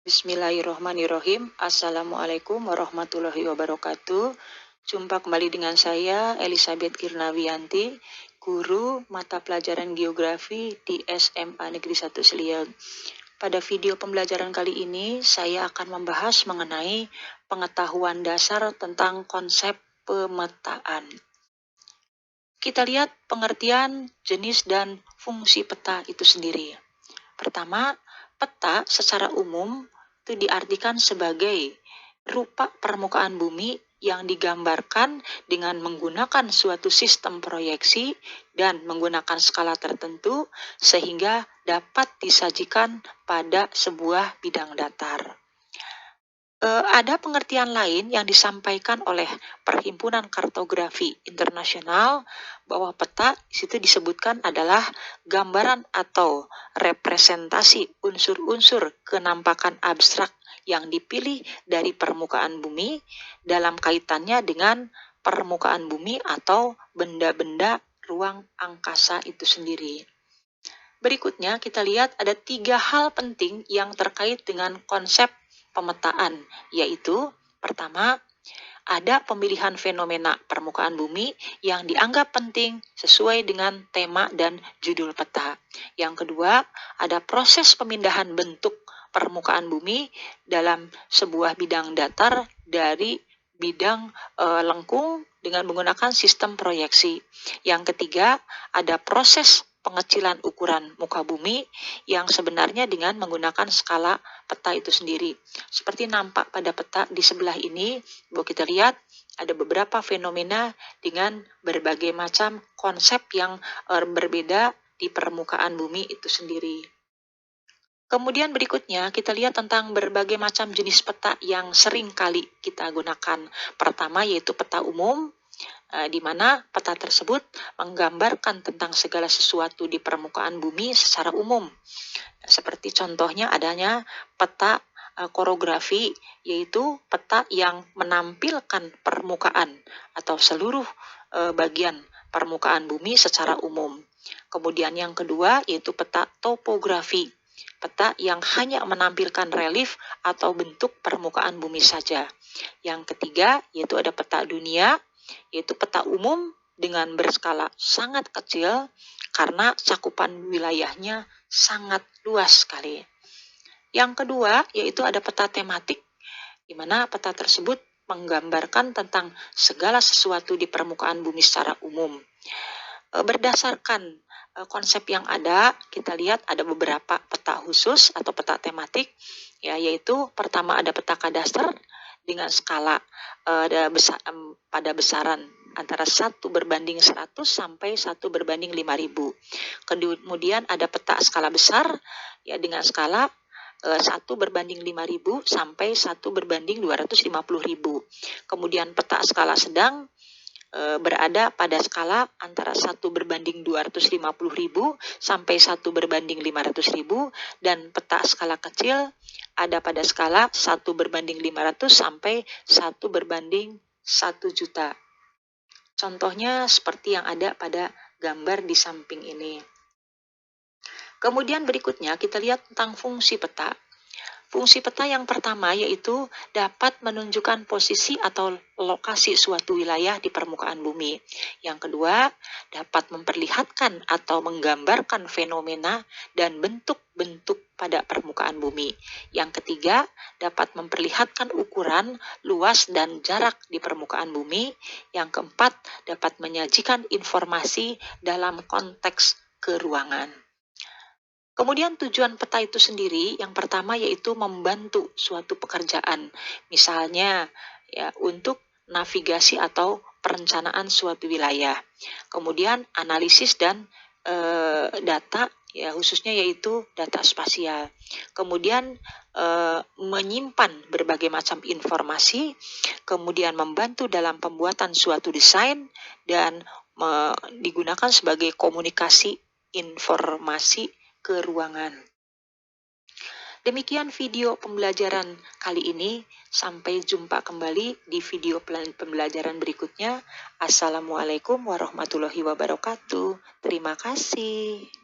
Bismillahirrohmanirrohim. Assalamualaikum warahmatullahi wabarakatuh. Jumpa kembali dengan saya, Elizabeth Kirnawianti, guru mata pelajaran geografi di SMA Negeri 1 Seliang. Pada video pembelajaran kali ini, saya akan membahas mengenai pengetahuan dasar tentang konsep pemetaan. Kita lihat pengertian, jenis, dan fungsi peta itu sendiri. Pertama, peta secara umum itu diartikan sebagai rupa permukaan bumi yang digambarkan dengan menggunakan suatu sistem proyeksi dan menggunakan skala tertentu sehingga dapat disajikan pada sebuah bidang datar. Ada pengertian lain yang disampaikan oleh Perhimpunan Kartografi Internasional bahwa peta di situ disebutkan adalah gambaran atau representasi unsur-unsur kenampakan abstrak yang dipilih dari permukaan bumi dalam kaitannya dengan permukaan bumi atau benda-benda ruang angkasa itu sendiri. Berikutnya kita lihat ada 3 hal penting yang terkait dengan konsep pemetaan, yaitu pertama, ada pemilihan fenomena permukaan bumi yang dianggap penting sesuai dengan tema dan judul peta. Yang kedua, ada proses pemindahan bentuk permukaan bumi dalam sebuah bidang datar dari bidang lengkung dengan menggunakan sistem proyeksi. Yang ketiga, ada proses pengecilan ukuran muka bumi yang sebenarnya dengan menggunakan skala peta itu sendiri. Seperti nampak pada peta di sebelah ini, bahwa kita lihat ada beberapa fenomena dengan berbagai macam konsep yang berbeda di permukaan bumi itu sendiri. Kemudian berikutnya kita lihat tentang berbagai macam jenis peta yang sering kali kita gunakan. Pertama yaitu peta umum, di mana peta tersebut menggambarkan tentang segala sesuatu di permukaan bumi secara umum. Seperti contohnya adanya peta korografi, yaitu peta yang menampilkan permukaan atau seluruh bagian permukaan bumi secara umum. Kemudian yang kedua yaitu peta topografi, peta yang hanya menampilkan relief atau bentuk permukaan bumi saja. Yang ketiga yaitu ada peta dunia, yaitu peta umum dengan berskala sangat kecil karena cakupan wilayahnya sangat luas sekali. Yang kedua yaitu ada peta tematik, di mana peta tersebut menggambarkan tentang segala sesuatu di permukaan bumi secara umum. Berdasarkan konsep yang ada, kita lihat ada beberapa peta khusus atau peta tematik, yaitu pertama ada peta kadaster dengan skala pada besaran antara 1:100 sampai 1:5000. Kemudian ada peta skala besar dengan skala 1:5000 sampai 1:250.000. Kemudian peta skala sedang berada pada skala antara 1:250.000 sampai 1:500.000, dan peta skala kecil ada pada skala 1:500 sampai 1:1 juta. Contohnya seperti yang ada pada gambar di samping ini. Kemudian berikutnya kita lihat tentang fungsi peta. Fungsi peta yang pertama yaitu dapat menunjukkan posisi atau lokasi suatu wilayah di permukaan bumi. Yang kedua, dapat memperlihatkan atau menggambarkan fenomena dan bentuk-bentuk pada permukaan bumi. Yang ketiga, dapat memperlihatkan ukuran, luas, dan jarak di permukaan bumi. Yang keempat, dapat menyajikan informasi dalam konteks keruangan. Kemudian tujuan peta itu sendiri yang pertama yaitu membantu suatu pekerjaan, misalnya untuk navigasi atau perencanaan suatu wilayah. Kemudian analisis dan data, khususnya yaitu data spasial. Kemudian menyimpan berbagai macam informasi, kemudian membantu dalam pembuatan suatu desain dan digunakan sebagai komunikasi informasi keruangan. Demikian video pembelajaran kali ini. Sampai jumpa kembali di video pembelajaran berikutnya. Assalamualaikum warahmatullahi wabarakatuh. Terima kasih.